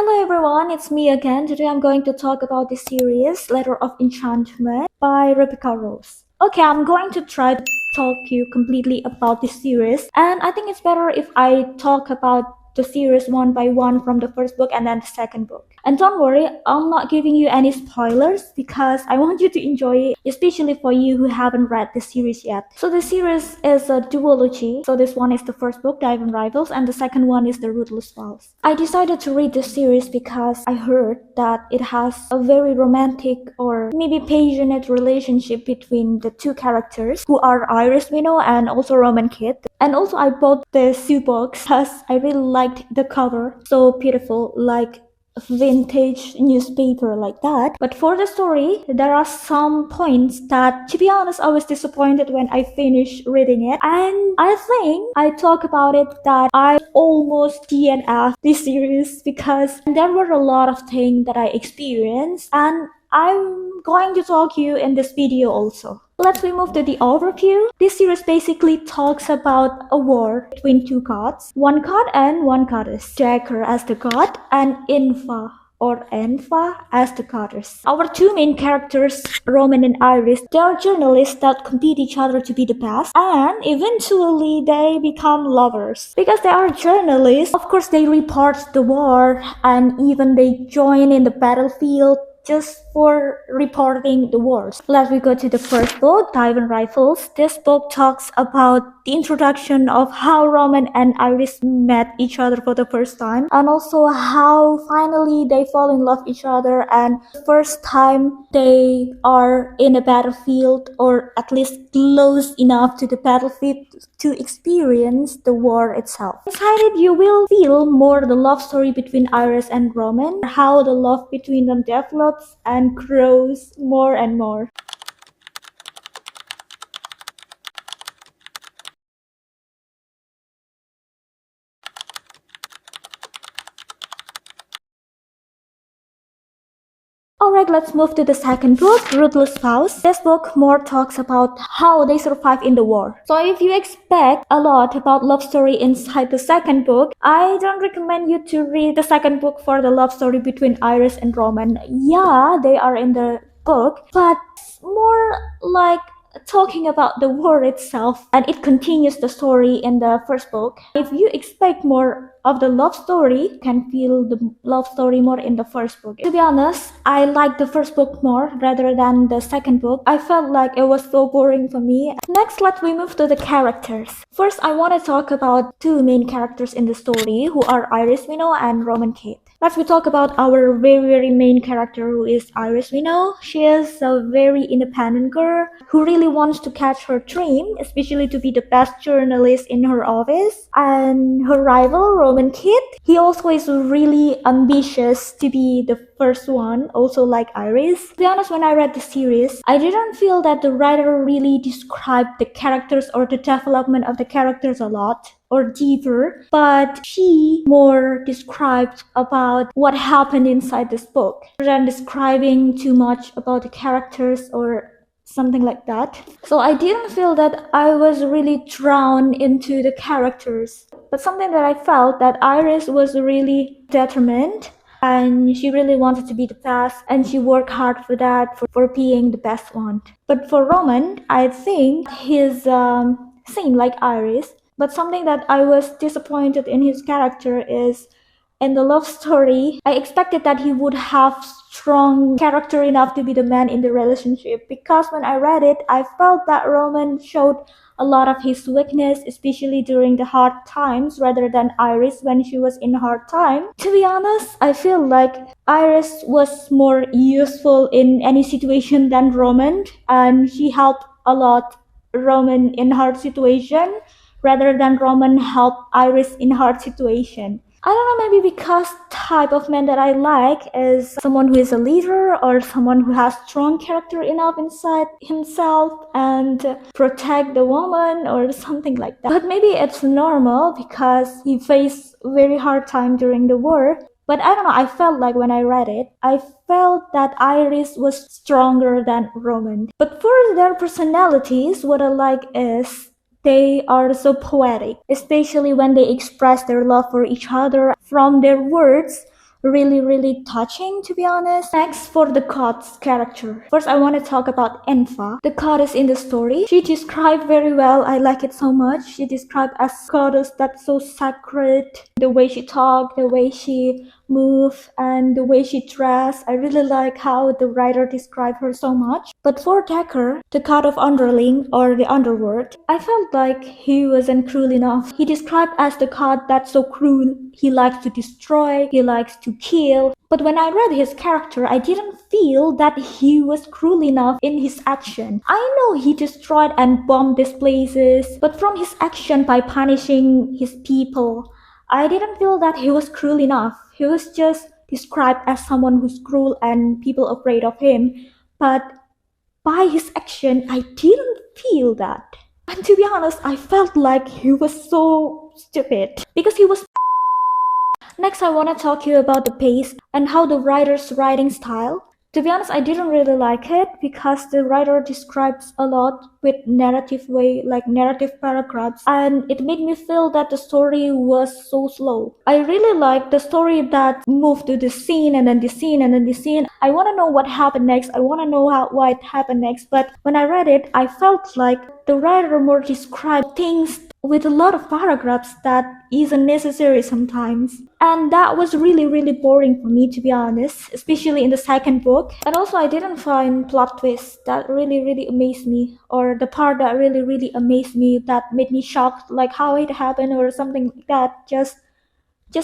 Hello everyone, it's me again. Today I'm going to talk about the series Letter of Enchantment by Rebecca Rose. Okay, I'm going to try to talk you completely about this series, and I think it's better if I talk about the series one by one from the first book and then the second book. And don't worry, I'm not giving you any spoilers because I want you to enjoy it, especially for you who haven't read the series yet. So the series is a duology. So this one is the first book, Diamond Rivals, and the second one is the Ruthless Vows. I decided to read this series because I heard that it has a very romantic or maybe passionate relationship between the two characters who are Iris Minnow and also Roman Kid. And also I bought the two books because I really liked the cover. So beautiful, like vintage newspaper like that. But for the story, there are some points that, to be honest, I was disappointed when I finished reading it. And I think I talk about it that I almost DNF this series because there were a lot of things that I experienced, and I'm going to talk you in this video also. Let's move to the overview. This series basically talks about a war between two gods, one god and one goddess. Dagger as the god and Enfa as the goddess. Our two main characters, Roman and Iris, they are journalists that compete each other to be the best, and eventually they become lovers. Because they are journalists, of course they report the war and even they join in the battlefield just for reporting the wars. Let's go to the first book, Diamond Rifles. This book talks about the introduction of how Roman and Iris met each other for the first time, and also how finally they fall in love with each other, and first time they are in a battlefield, or at least close enough to the battlefield to experience the war itself. Inside it, you will feel more the love story between Iris and Roman, how the love between them develops and grows more and more. Alright, let's move to the second book, Ruthless Vows. This book more talks about how they survive in the war. So if you expect a lot about love story inside the second book, I don't recommend you to read the second book for the love story between Iris and Roman. Yeah, they are in the book, but more like talking about the war itself, and it continues the story in the first book. If you expect more of the love story, you can feel the love story more in the first book. To be honest, I like the first book more rather than the second book. I felt like it was so boring for me. Next, let's move to the characters. First, I want to talk about two main characters in the story who are Iris Minnow and Roman Kid. Let's talk about our very main character, who is Iris Minnow. She is a very independent girl who really wants to catch her dream, especially to be the best journalist in her office. And her rival, Roman Kid, he also is really ambitious to be the first one, also like Iris. To be honest, when I read the series, I didn't feel that the writer really described the characters or the development of the characters a lot or deeper, but she more described about what happened inside this book rather than describing too much about the characters or something like that. So I didn't feel that I was really drawn into the characters, but something that I felt that Iris was really determined, and she really wanted to be the best, and she worked hard for that, for being the best one. But for Roman, I think he's same like Iris, but something that I was disappointed in his character is in the love story, I expected that he would have strong character enough to be the man in the relationship, because when I read it, I felt that Roman showed a lot of his weakness, especially during the hard times, rather than Iris when she was in hard time. To be honest, I feel like Iris was more useful in any situation than Roman, and she helped a lot Roman in hard situation rather than Roman helped Iris in hard situation. I don't know, maybe because type of man that I like is someone who is a leader or someone who has strong character enough inside himself and protect the woman or something like that. But maybe it's normal because he faced very hard time during the war. But I don't know, I felt like when I read it, I felt that Iris was stronger than Roman. But for their personalities, what I like is they are so poetic, especially when they express their love for each other. From their words, really touching, to be honest. Next, for the God's character. First, I want to talk about Enfa, the goddess in the story. She described very well. I like it so much. She described as goddess that's so sacred. The way she talked, the way she moved, and the way she dressed. I really like how the writer described her so much. But for Decker, the god of underling or the underworld, I felt like he wasn't cruel enough. He described as the god that's so cruel. He likes to destroy, he likes to kill. But when I read his character, I didn't feel that he was cruel enough in his action. I know he destroyed and bombed these places, but from his action by punishing his people, I didn't feel that he was cruel enough. He was just described as someone who's cruel and people afraid of him. But by his action, I didn't feel that. And to be honest, I felt like he was so stupid because he was. Next, I want to talk to you about the pace and how the writer's writing style. To be honest, I didn't really like it because the writer describes a lot with narrative way, like narrative paragraphs, and it made me feel that the story was so slow. I really like the story that moved to the scene and then the scene and then the scene. I want to know what happened next. I want to know why it happened next. But when I read it, I felt like the writer more described things with a lot of paragraphs that isn't necessary sometimes. And that was really boring for me, to be honest, especially in the second book. And also I didn't find plot twists that really amazed me, or the part that really amazed me that made me shocked, like how it happened or something like that. Just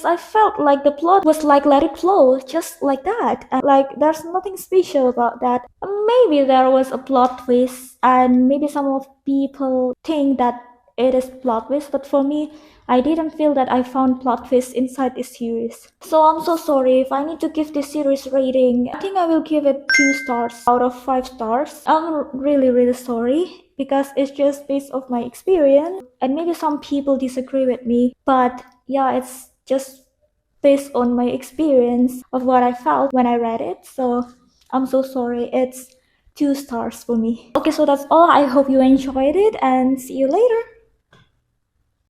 I felt like the plot was like let it flow, just like that. And like there's nothing special about that. Maybe there was a plot twist and maybe some of people think that it is plot twist, but for me, I didn't feel that I found plot twist inside this series. So I'm so sorry if I need to give this series rating. I think I will give it 2 stars out of 5 stars. I'm really sorry because it's just based off my experience and maybe some people disagree with me, but yeah, it's just based on my experience of what I felt when I read it. So I'm so sorry. It's 2 stars for me. Okay, so that's all. I hope you enjoyed it and see you later.